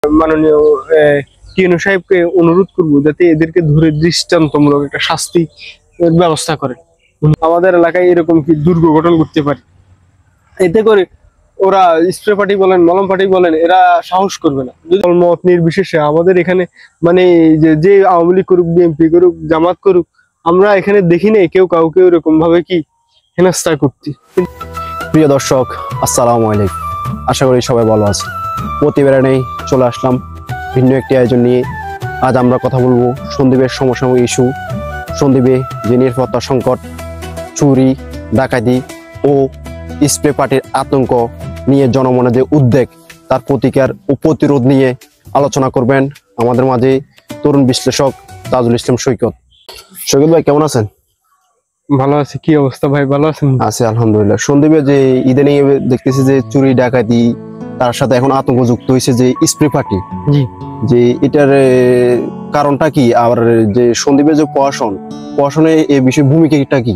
মাননীয় টিএনও সাহেবকে অনুরোধ করবো যাতে এদেরকে ধরে দৃষ্টান্তমূলক একটা শাস্তি ব্যবস্থা করেন। আমাদের এলাকায় এরকম কি দুর্ঘটনা ঘটতে পারে, এতে করে ওরা স্প্রে পার্টি বলেন মলম পার্টি বলেন এরা সাহস করবে না। যদি মত নির্বিশেষে আমাদের এখানে মানে যে আওয়ামী লীগ করুক, বিএনপি করুক, জামাত করুক, আমরা এখানে দেখি নাই কেউ কাউকে ওরকম ভাবে কি হেনস্থা করতে। প্রিয় দর্শক, আসসালামু আলাইকুম। আশা করি সবাই ভালো আছে। প্রতিবারে নেই চলে আসলাম ভিন্ন একটি আয়োজন নিয়ে। আজ আমরা কথা বলবো সন্দ্বীপের সমসাময়িক ইস্যু, সন্দ্বীপে যে নিরাপত্তা সংকট, চুরি ডাকাতি ও স্প্রে পার্টির আতঙ্ক নিয়ে জনমনে যে উদ্বেগ, তার প্রতিকার ও প্রতিরোধ নিয়ে আলোচনা করবেন আমাদের মাঝে তরুণ বিশ্লেষক তাজুল ইসলাম সৈকত। সৈকত ভাই কেমন আছেন? ভালো আছে। কি অবস্থা ভাই, ভালো আছেন? আছে আলহামদুলিল্লাহ। সন্দ্বীপে যে ইদানিং দেখতেছি যে চুরি ডাকাতি, তার সাথে এখন আতঙ্ক যুক্ত হয়েছে যে স্প্রে পার্টি, যে এটার কারণটা কি? আর যে সন্দ্বীপে যে প্রশাসনে এই বিষয়ে ভূমিকাটা কি?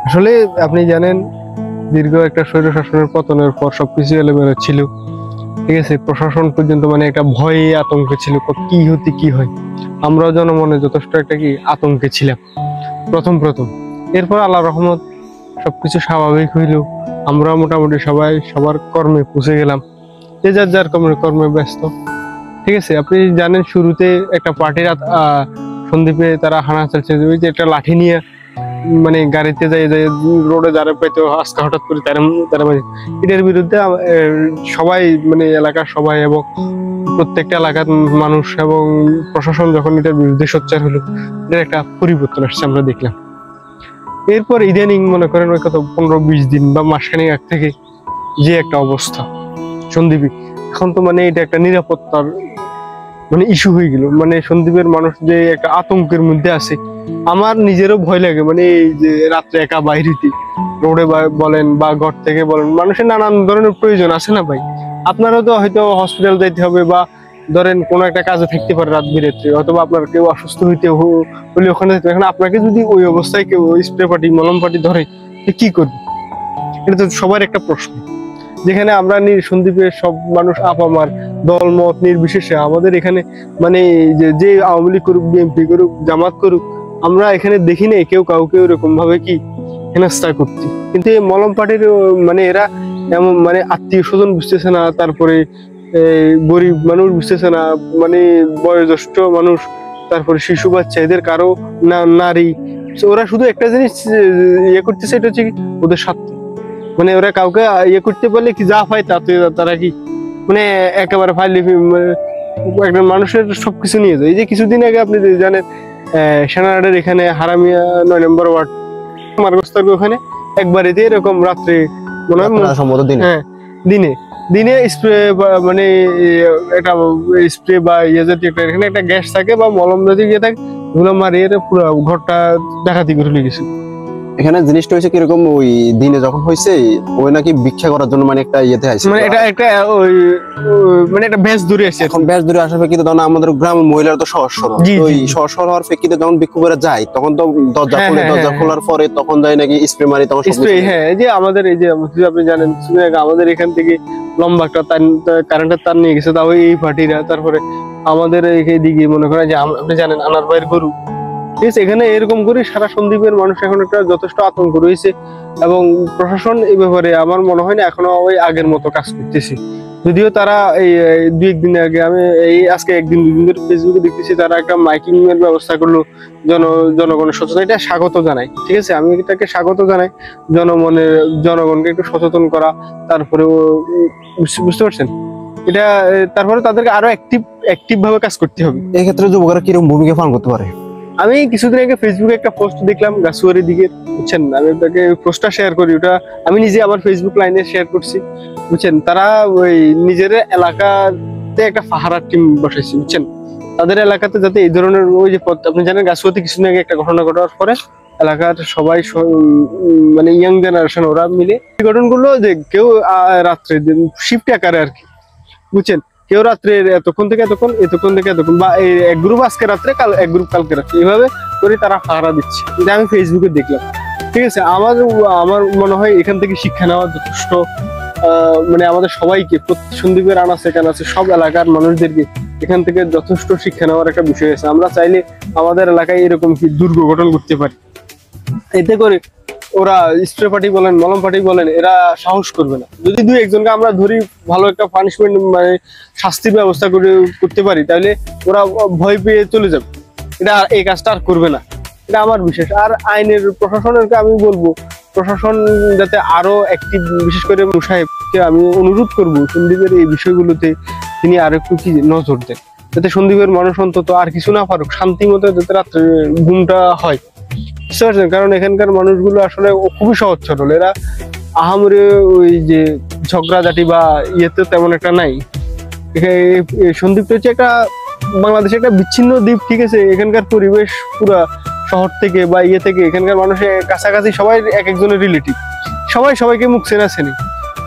আসলে আপনি জানেন দীর্ঘ একটা স্বৈর শাসনের পতনের পর সবকিছু এলোমেলো ছিল, ঠিক আছে। প্রশাসন পর্যন্ত মানে একটা ভয়ে আতঙ্কে ছিল, কি হতে কি হয়। আমরাও জনমনে যথেষ্ট একটা কি আতঙ্কে ছিলাম প্রথম। এরপর আল্লাহ রহমত সবকিছু স্বাভাবিক হইল। আমরা মোটামুটি সবাই সবার কর্মে পৌঁছে গেলাম, যে যার কর্মে ব্যস্ত, ঠিক আছে। আপনি জানেন শুরুতে একটা পার্টির সন্দ্বীপে তারা হানা চালছে, ওই যে একটা লাঠি নিয়ে মানে গাড়িতে যাই রোডে যারা পেতো আজকে হঠাৎ করে তারা এটার বিরুদ্ধে সবাই মানে এলাকার সবাই এবং প্রত্যেকটা এলাকার মানুষ এবং প্রশাসন যখন এটার বিরুদ্ধে সোচ্চার হলো, এটার একটা পরিবর্তন আসছে আমরা দেখলাম। এরপর ইদানিং মনে করেন ওই কত 15-20 দিন বা মাসখানেক আগ থেকে যে একটা অবস্থা সন্দ্বীপে, এখন তো মানে এটা একটা নিরাপত্তার মানে ইস্যু হয়ে গেল। মানে সন্দ্বীপের মানুষ যে একটা আতঙ্কের মধ্যে আছে, আমার নিজেরও ভয় লাগে। মানে এই যে রাত্রে একা বাইরেতে রোডে বলেন বা ঘর থেকে বলেন, মানুষের নানান ধরনের প্রয়োজন আছে না ভাই। আপনারও তো হয়তো হসপিটাল যাইতে হবে বা ধরেন কোনো একটা কাজে থাকতে পারে রাত বিরেত্রে, অথবা আপনার কেউ অসুস্থ হইতে হলে ওখানে যেতে। এখন আপনাকে যদি ওই অবস্থায় কেউ স্প্রে পার্টি মলম পার্টি ধরে কি করবে? এটা তো সবার একটা প্রশ্ন। যেখানে আমরা সন্দ্বীপের সব মানুষ আপামার দল মত নির্বিশেষে আমাদের এখানে মানে যে আওয়ামী লীগ করুক, বিএনপি করুক, জামাত করুক, আমরা এখানে দেখি নাই কেউ কাউকে ওরকম ভাবে কি হেনস্থা করতে। কিন্তু এই মলম পার্টির মানে এরা এমন মানে আত্মীয় স্বজন বুঝতেছে না, তারপরে গরিব মানুষ বুঝতেছে না, মানে বয়োজ্যেষ্ঠ মানুষ, তারপরে শিশু বাচ্চা, এদের কারো নারী, ওরা শুধু একটা জিনিস ইয়ে করতেছে, এটা হচ্ছে কি ওদের স্বার্থ। মানে ওরা কাউকে ইয়ে করতে পারলে কি যা পায় তাতে তারা কি মানে একেবারে ফাইলি একটা মানুষের সবকিছু নিয়ে যায়। এই যে কিছুদিন আগে আপনি জানেন সেনারাডের এখানে হারামিয়া 9 নম্বর ওয়ার্ড মার্গস্তার ওখানে এক বাড়িতে এরকম রাত্রে মনে হয় হ্যাঁ দিনে স্প্রে মানে একটা স্প্রে বা ইয়ে জাতীয় এখানে একটা গ্যাস থাকে বা মলম জাতীয় ইয়ে থাকে, ওগুলো মারিয়ে পুরো ঘরটা ডাকাতি করে নিয়ে গেছে। এখানে জিনিসটা হয়েছে কিরকম, ওই দিনে যখন হয়েছে ওই নাকি ভিক্ষা করার জন্য মানে একটা ইয়েতে আসছে, মানে এটা একটা ওই মানে একটা ব্যাচ দূরে আসছে। এখন ব্যাচ দূরে আসার প্রেক্ষিতে তখন আমাদের গ্রামের মহিলারা তো সহজ সরল, ওই সহজ সরল হওয়ার প্রেক্ষিতে যখন ভিক্ষু করে যায় তখন তো দরজা খোলার পরে তখন যায় নাকি স্প্রে মারি, তখন হ্যাঁ। এই যে আমাদের এই যে আপনি জানেন আমাদের এখান থেকে লম্বা একটা কারেন্টের তার নিয়ে গেছে, তাও এই পার্টিরা। তারপরে আমাদের এইদিকে মনে করেন যে আপনি জানেন আনার ভাইয়ের গরু, ঠিক আছে। এখানে এরকম করে সারা সন্দ্বীপের মানুষ এখন একটা যথেষ্ট আতঙ্ক রয়েছে এবং প্রশাসন এই ব্যাপারে আমার মনে হয় না এখনো ওই আগের মতো কাজ করতেছে। যদিও তারা এই 2-1 দিন আগে, আমি এই আজকে 1-2 দিন ধরে ফেসবুকে দেখতেছি তারা একটা মাইকিং এর ব্যবস্থা করলো জনগণের সচেতন। এটা স্বাগত জানাই, ঠিক আছে। আমি এটাকে স্বাগত জানাই, জনগণকে একটু সচেতন করা, তারপরে বুঝতে পারছেন এটা। তারপরে তাদেরকে আরো অ্যাক্টিভ ভাবে কাজ করতে হবে। এক্ষেত্রে যুবকরা কিরকম ভূমিকা পালন করতে পারে? আমি কিছুদিন আগে ফেসবুকে একটা পোস্ট দেখলাম গাছুয়ারির দিকে, বুঝছেন। আমি ওটাকে পোস্টটা শেয়ার করি, ওটা আমি নিজে আমার ফেসবুক লাইনে শেয়ার করছি, বুঝছেন। তারা ওই নিজের এলাকাতে একটা পাহারার টিম বসাইছে, বুঝছেন। তাদের এলাকাতে যাতে এই ধরনের ওই যে আপনি জানেন গাছুয়াতে কিছুদিন আগে একটা ঘটনা ঘটার পরে এলাকার সবাই মানে ইয়াং জেনারেশন ওরা মিলে এই ঘটনাগুলো যে কেউ রাত্রে শিফট আকারে আর কি, বুঝছেন। কেউ রাত্রে এতক্ষণ থেকে এতক্ষণ, এতক্ষণ থেকে এতক্ষণ, বা এক গ্রুপ আজকে রাত্রে এক গ্রুপ কালকে রাত্রে, এইভাবে করে তারা পাহারা দিচ্ছে। এটা আমি ফেসবুকে দেখলাম, ঠিক আছে। আমার মনে হয় এখান থেকে শিক্ষা নেওয়া যথেষ্ট মানে আমাদের সবাইকে সন্দীপের আনাচে কানাচে সব এলাকার মানুষদেরকে এখান থেকে যথেষ্ট শিক্ষা নেওয়ার একটা বিষয় আছে। আমরা চাইলে আমাদের এলাকায় এরকম কি দুর্গ গঠন করতে পারি, এতে করে ওরা স্প্রে পার্টি বলেন মলম পার্টি বলেন এরা সাহস করবে না। যদি দুই একজনকে আমরা ধরি ভালো একটা পানিশমেন্ট মানে শাস্তির ব্যবস্থা করতে পারি তাহলে ওরা ভয় পেয়ে চলে যাবে, এটা এই কাজটা আর করবে না। এটা আমার বিশেষ। আর আইনের প্রশাসনকে আমি বলবো প্রশাসন যাতে আরো অ্যাক্টিভ, বিশেষ করে সাহেবকে আমি অনুরোধ করব সন্দীপের এই বিষয়গুলোতে তিনি আর একটু কি নজর দেন, যাতে সন্দীপের মানুষ অন্তত আর কিছু না পারুক, শান্তি মতো যাতে রাত্রে ঘুমটা হয়। বুঝতে পারছেন? কারণ এখানকার মানুষগুলো আসলে খুবই সহজ সরল, এরা আহামরি ওই যে ঝগড়াঝাটি বা ইয়েতে তেমন একটা নাই। সন্দীপটা হচ্ছে একটা বাংলাদেশে একটা বিচ্ছিন্ন দ্বীপ, ঠিক আছে? এখানকার পরিবেশ পুরা শহর থেকে বা ইয়ে থেকে এখানকার মানুষের কাছাকাছি সবাই এক একজনের রিলেটিভ, সবাই সবাইকে মুখ চেনাছেনি,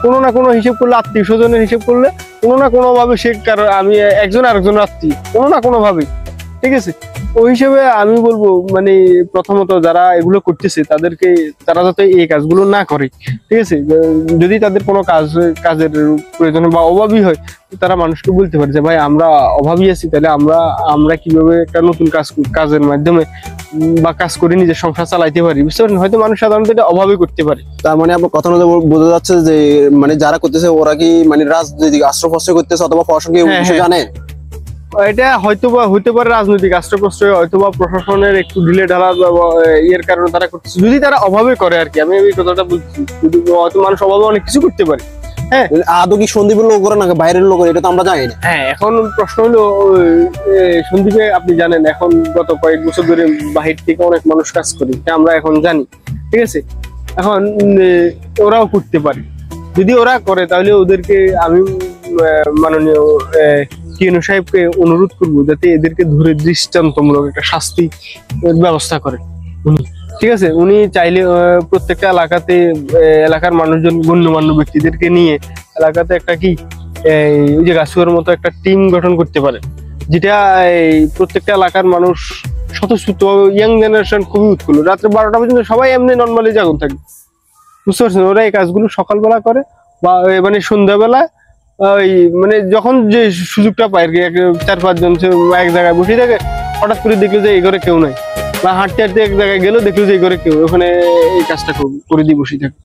কোনো না কোনো হিসেব করলে আত্মীয় স্বজনের হিসেব করলে কোনো না কোনো ভাবে সে কারণ আমি একজন আরেকজন আত্মীয় কোনো না কোনো ভাবে, ঠিক আছে? ওই হিসেবে আমি বলবো মানে প্রথমত যারা এগুলো করতেছে তাদেরকে, তারা যাতে এই কাজগুলো না করে, ঠিক আছে? যদি তাদের কোনো কাজের প্রয়োজন বা অভাবী হয় তারা মানুষকে বলতে পারে যে ভাই আমরা অভাবী আছি, তাহলে আমরা কিভাবে একটা নতুন কাজের মাধ্যমে বা কাজ করে নিজের সংসার চালাইতে পারি। বুঝতে পারেন? হয়তো মানুষ সাধারণত এটা অভাবে করতে পারে। তার মানে আপনার কথা মতো বোঝা যাচ্ছে যে মানে যারা করতেছে ওরা কি মানে রাজনৈতিক আশ্রয় করতেছে অথবা প্রশাসন কি জানে? এটা হয়তোবা হইতে পারে রাজনৈতিক আশ্রয়, হয়তোবা প্রশাসনের একটু ঢিলে ঢালা ইয়ের কারণে তারা করতেছে, যদি তারা অভাবে করে আর কি। আমি এই কথাটা বলছি, হয়তো মানুষ অভাবে অনেক কিছু করতে পারে। হ্যাঁ, আদৌ কি সন্দীপের লোক করে না বাইরের লোক, এটা তো আমরা জানি না। হ্যাঁ, এখন প্রশ্ন হলো সন্দীপে আপনি জানেন এখন গত কয়েক বছর ধরে বাহির থেকে অনেক মানুষ কাজ করে, এটা আমরা এখন জানি, ঠিক আছে? এখন ওরাও করতে পারে, যদি ওরা করে তাহলে ওদেরকে আমি মাননীয় টিএনও সাহেবকে অনুরোধ করবো যাতে এদেরকে ধরে দৃষ্টান্তমূলক একটা শাস্তি ব্যবস্থা করেন উনি, ঠিক আছে? উনি চাইলে প্রত্যেকটা এলাকাতে এলাকার মানুষজন গণ্যমান্য ব্যক্তিদেরকে নিয়ে এলাকাতে একটা কি ওই যে গাছুয়ার মতো একটা টিম গঠন করতে পারে, যেটা এই প্রত্যেকটা এলাকার মানুষ স্বতঃস্ফূর্ত, ইয়াং জেনারেশন খুবই উৎফুল্ল, রাত্রে 12টা পর্যন্ত সবাই এমনি নর্মালি জাগন থাকে। বুঝতে পারছেন? ওরা এই কাজগুলো সকালবেলা করে বা মানে সন্ধ্যাবেলা ওই মানে যখন যে সুযোগটা পায় আর কি, 4-5 জন এক জায়গায় বসে থাকে, হঠাৎ করে দেখলো যে এই ঘরে কেউ নাই, বা হাঁটতে হাঁটতে এক জায়গায় গেলো দেখলো যে এই ঘরে কেউ, ওখানে এই কাজটা করে দিয়ে বসে থাকে।